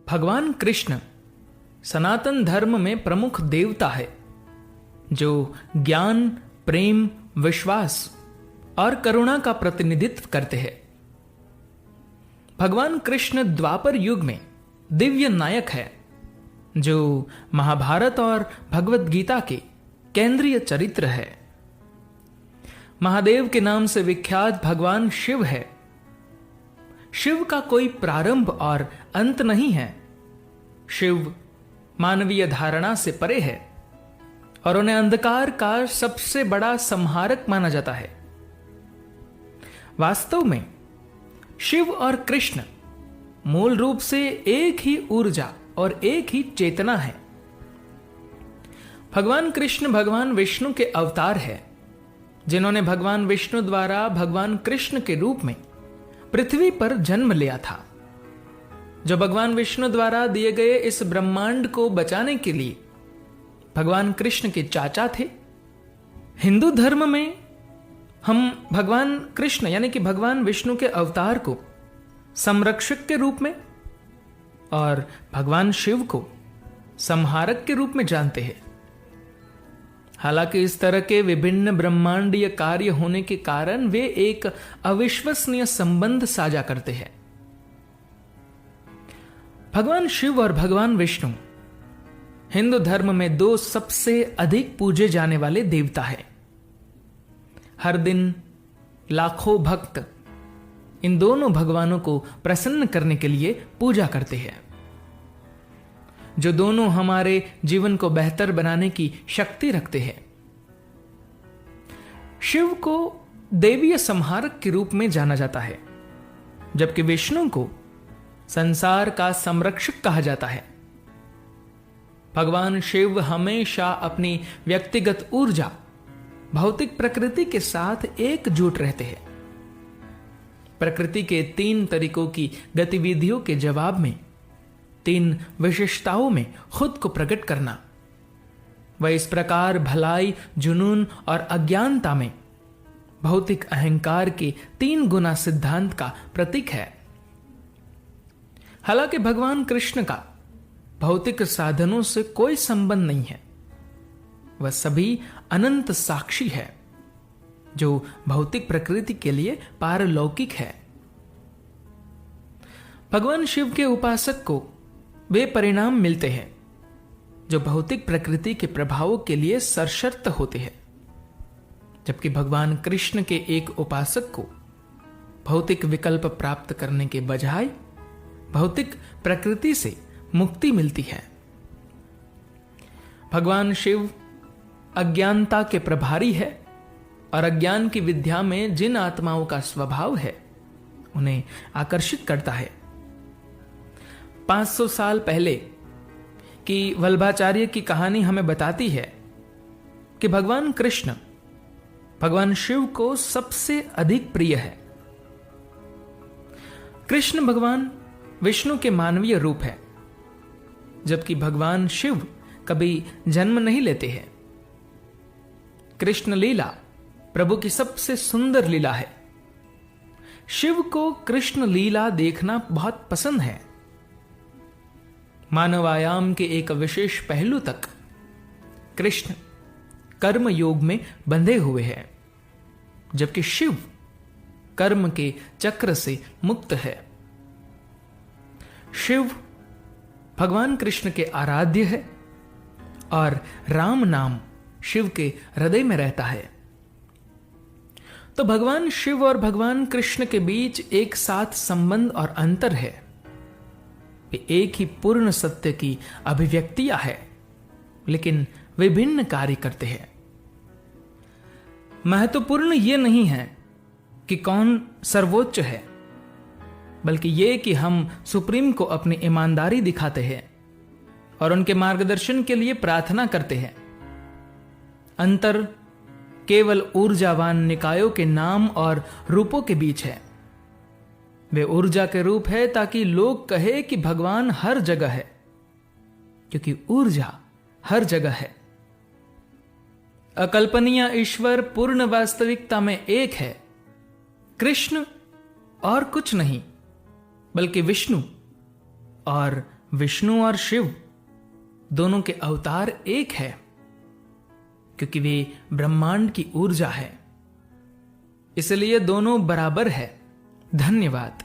भगवान कृष्ण सनातन धर्म में प्रमुख देवता है जो ज्ञान, प्रेम, विश्वास और करुणा का प्रतिनिधित्व करते हैं। भगवान कृष्ण द्वापर युग में दिव्य नायक है जो महाभारत और भगवत गीता के केंद्रीय चरित्र है। महादेव के नाम से विख्यात भगवान शिव है। शिव का कोई प्रारंभ और अंत नहीं है। शिव मानवीय धारणा से परे है और उन्हें अंधकार का सबसे बड़ा संहारक माना जाता है। वास्तव में शिव और कृष्ण मूल रूप से एक ही ऊर्जा और एक ही चेतना है। भगवान कृष्ण भगवान विष्णु के अवतार है जिन्होंने भगवान विष्णु द्वारा भगवान कृष्ण के रूप में पृथ्वी पर जन्म लिया था, जो भगवान विष्णु द्वारा दिए गए इस ब्रह्मांड को बचाने के लिए भगवान कृष्ण के चाचा थे। हिंदू धर्म में हम भगवान कृष्ण यानी कि भगवान विष्णु के अवतार को संरक्षक के रूप में और भगवान शिव को संहारक के रूप में जानते हैं। हालांकि इस तरह के विभिन्न ब्रह्मांडीय कार्य होने के कारण वे एक अविश्वसनीय संबंध साझा करते हैं। भगवान शिव और भगवान विष्णु हिंदू धर्म में दो सबसे अधिक पूजे जाने वाले देवता हैं। हर दिन लाखों भक्त इन दोनों भगवानों को प्रसन्न करने के लिए पूजा करते हैं, जो दोनों हमारे जीवन को बेहतर बनाने की शक्ति रखते हैं। शिव को देवीय संहारक के रूप में जाना जाता है, जबकि विष्णु को संसार का संरक्षक कहा जाता है। भगवान शिव हमेशा अपनी व्यक्तिगत ऊर्जा भौतिक प्रकृति के साथ एकजुट रहते हैं। प्रकृति के 3 तरीकों की गतिविधियों के जवाब में 3 विशेषताओं में खुद को प्रकट करना, वह इस प्रकार भलाई, जुनून और अज्ञानता में भौतिक अहंकार के 3 गुना सिद्धांत का प्रतीक है। हालांकि भगवान कृष्ण का भौतिक साधनों से कोई संबंध नहीं है, वह सभी अनंत साक्षी है जो भौतिक प्रकृति के लिए पारलौकिक है। भगवान शिव के उपासक को वे परिणाम मिलते हैं जो भौतिक प्रकृति के प्रभावों के लिए सशर्त होते हैं, जबकि भगवान कृष्ण के एक उपासक को भौतिक विकल्प प्राप्त करने के बजाय भौतिक प्रकृति से मुक्ति मिलती है। भगवान शिव अज्ञानता के प्रभारी है और अज्ञान की विद्या में जिन आत्माओं का स्वभाव है उन्हें आकर्षित करता है। 500 साल पहले की वल्लभाचार्य की कहानी हमें बताती है कि भगवान कृष्ण भगवान शिव को सबसे अधिक प्रिय है। कृष्ण भगवान विष्णु के मानवीय रूप है, जबकि भगवान शिव कभी जन्म नहीं लेते हैं। कृष्ण लीला प्रभु की सबसे सुंदर लीला है। शिव को कृष्ण लीला देखना बहुत पसंद है। मानव आयाम के एक विशेष पहलू तक कृष्ण कर्म योग में बंधे हुए हैं, जबकि शिव कर्म के चक्र से मुक्त है। शिव भगवान कृष्ण के आराध्य है और राम नाम शिव के हृदय में रहता है। तो भगवान शिव और भगवान कृष्ण के बीच एक साथ संबंध और अंतर है। वे एक ही पूर्ण सत्य की अभिव्यक्तियां है, लेकिन विभिन्न कार्य करते हैं। महत्वपूर्ण यह नहीं है कि कौन सर्वोच्च है, बल्कि यह कि हम सुप्रीम को अपनी ईमानदारी दिखाते हैं और उनके मार्गदर्शन के लिए प्रार्थना करते हैं। अंतर केवल ऊर्जावान निकायों के नाम और रूपों के बीच है। वे ऊर्जा के रूप है ताकि लोग कहे कि भगवान हर जगह है, क्योंकि ऊर्जा हर जगह है। अकल्पनीय ईश्वर पूर्ण वास्तविकता में एक है। कृष्ण और कुछ नहीं बल्कि विष्णु और विष्णु और शिव दोनों के अवतार एक है, क्योंकि वे ब्रह्मांड की ऊर्जा है, इसलिए दोनों बराबर है। धन्यवाद।